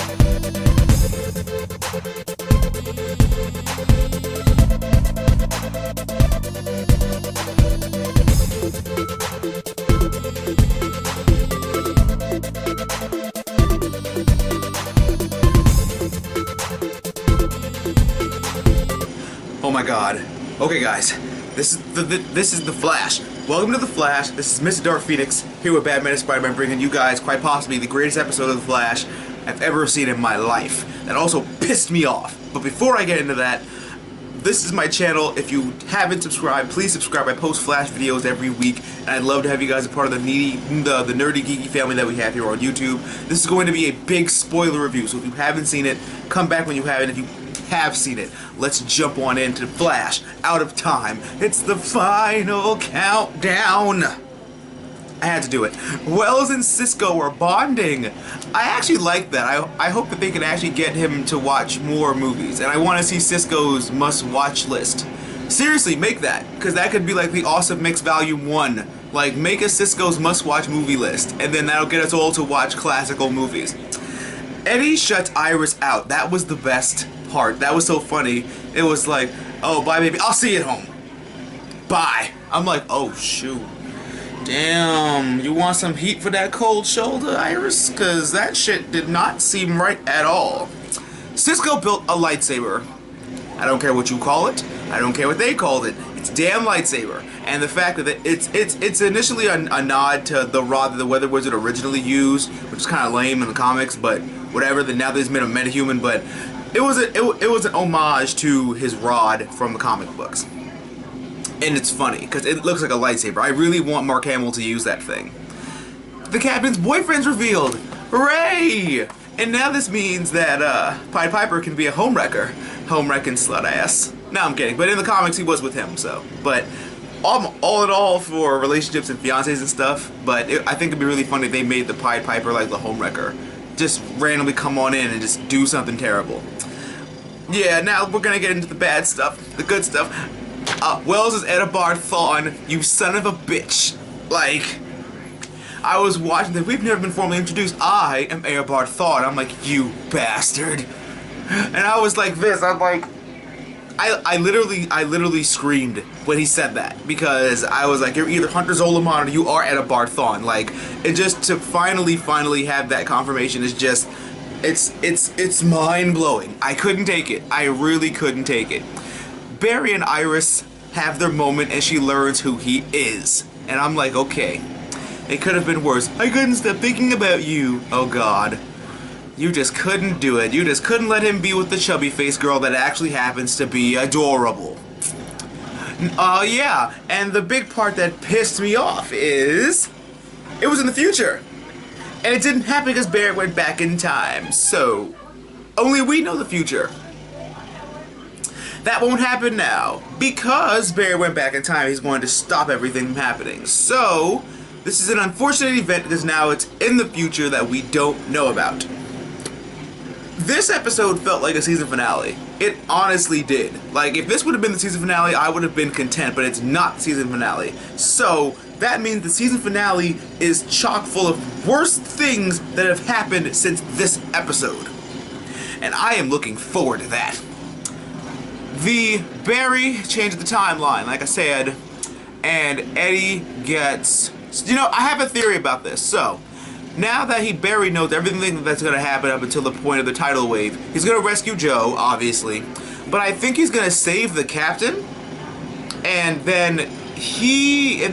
Oh my god. Okay guys, this is the Flash. Welcome to the Flash. This is MrDarkPhoenix here with Batman and Spider-Man, bringing you guys quite possibly the greatest episode of the Flash I've ever seen in my life. That also pissed me off. But before I get into that, this is my channel. If you haven't subscribed, please subscribe. I post Flash videos every week, and I'd love to have you guys a part of the nerdy, geeky family that we have here on YouTube. This is going to be a big spoiler review, so if you haven't seen it, come back when you have it. If you have seen it, let's jump on into Flash Out of Time. It's the final countdown. I had to do it. Wells and Cisco are bonding. I actually like that. I hope that they can actually get him to watch more movies, and I want to see Cisco's must-watch list. Seriously, make that, because that could be like the Awesome Mix Volume 1. Like, make a Cisco's must-watch movie list, and then that'll get us all to watch classical movies. Eddie shuts Iris out. That was the best part. That was so funny. It was like, oh, bye baby, I'll see you at home. Bye. I'm like, oh shoot. Damn, you want some heat for that cold shoulder, Iris? Cause that shit did not seem right at all. Cisco built a lightsaber. I don't care what you call it. I don't care what they called it. It's a damn lightsaber. And the fact that it's initially a nod to the rod that the Weather Wizard originally used, which is kind of lame in the comics, but whatever. Now that he's made a metahuman, but it was an homage to his rod from the comic books. And it's funny, because it looks like a lightsaber. I really want Mark Hamill to use that thing. The Captain's boyfriend's revealed! Hooray! And now this means that Pied Piper can be a homewrecker. Home-wrecking slut ass. No, I'm kidding. But in the comics, he was with him, so. But all in all for relationships and fiancés and stuff. But I think it'd be really funny if they made the Pied Piper like the homewrecker. Just randomly come on in and just do something terrible. Yeah, now we're gonna get into the bad stuff, the good stuff. Wells is Eobard Thawne, you son of a bitch. Like, I was watching that. We've never been formally introduced. I am Eobard Thawne. I'm like, you bastard. And I was like this. I'm like, I literally screamed when he said that, because I was like, you're either Hunter Zolomon or you are Eobard Thawne. Like, and just to finally have that confirmation is just, it's mind blowing. I couldn't take it. I really couldn't take it. Barry and Iris have their moment and she learns who he is. And I'm like, okay, it could have been worse. I couldn't stop thinking about you. Oh god. You just couldn't do it. You just couldn't let him be with the chubby face girl that actually happens to be adorable. Yeah, and the big part that pissed me off is it was in the future. And it didn't happen because Barry went back in time. So, only we know the future. That won't happen now. Because Barry went back in time, he's going to stop everything from happening. So, this is an unfortunate event because now it's in the future that we don't know about. This episode felt like a season finale. It honestly did. Like, if this would have been the season finale, I would have been content, but it's not the season finale. So, that means the season finale is chock full of worst things that have happened since this episode. And I am looking forward to that. The Barry changed the timeline, like I said, and Eddie gets... You know, I have a theory about this. So, now that Barry knows everything that's going to happen up until the point of the tidal wave, he's going to rescue Joe, obviously. But I think he's going to save the Captain, and then Eddie's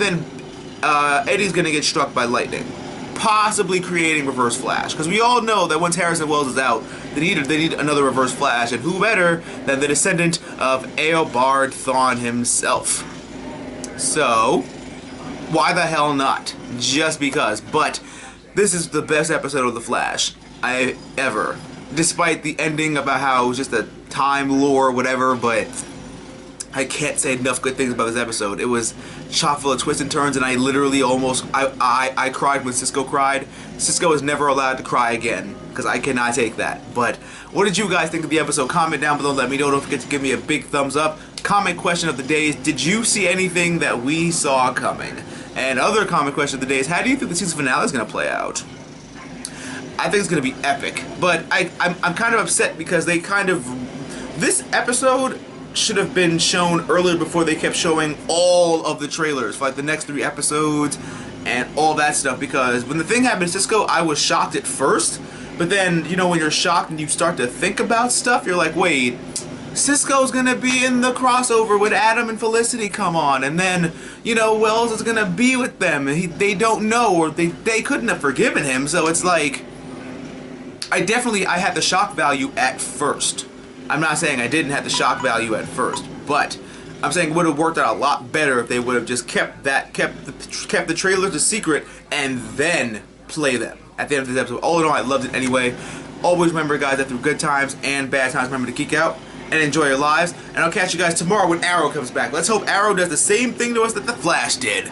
going to get struck by lightning, possibly creating Reverse Flash. Because we all know that once Harrison Wells is out, they need another Reverse Flash, and who better than the descendant of Eobard Thawne himself? So, why the hell not? Just because. But this is the best episode of The Flash I ever. Despite the ending about how it was just a time lore, whatever, but I can't say enough good things about this episode. It was chock full of twists and turns, and I literally almost, I cried when Cisco cried. Cisco is never allowed to cry again, because I cannot take that. But what did you guys think of the episode? Comment down below, let me know. Don't forget to give me a big thumbs up. Comment question of the day is, did you see anything that we saw coming? And other comment question of the day is, how do you think the season finale is going to play out? I think it's gonna be epic. But I'm kind of upset because they kind of, this episode should have been shown earlier before they kept showing all of the trailers for like the next 3 episodes and all that stuff, because when the thing happened to Cisco, I was shocked at first, but then, you know, when you're shocked and you start to think about stuff, you're like, wait, Cisco's gonna be in the crossover with Adam and Felicity, come on, and then, you know, Wells is gonna be with them, and they don't know, or they couldn't have forgiven him, so it's like, I had the shock value at first. I'm not saying I didn't have the shock value at first, but I'm saying it would have worked out a lot better if they would have just kept the trailers a secret and then play them at the end of this episode. All in all, I loved it anyway. Always remember, guys, that through good times and bad times, remember to geek out and enjoy your lives. And I'll catch you guys tomorrow when Arrow comes back. Let's hope Arrow does the same thing to us that the Flash did.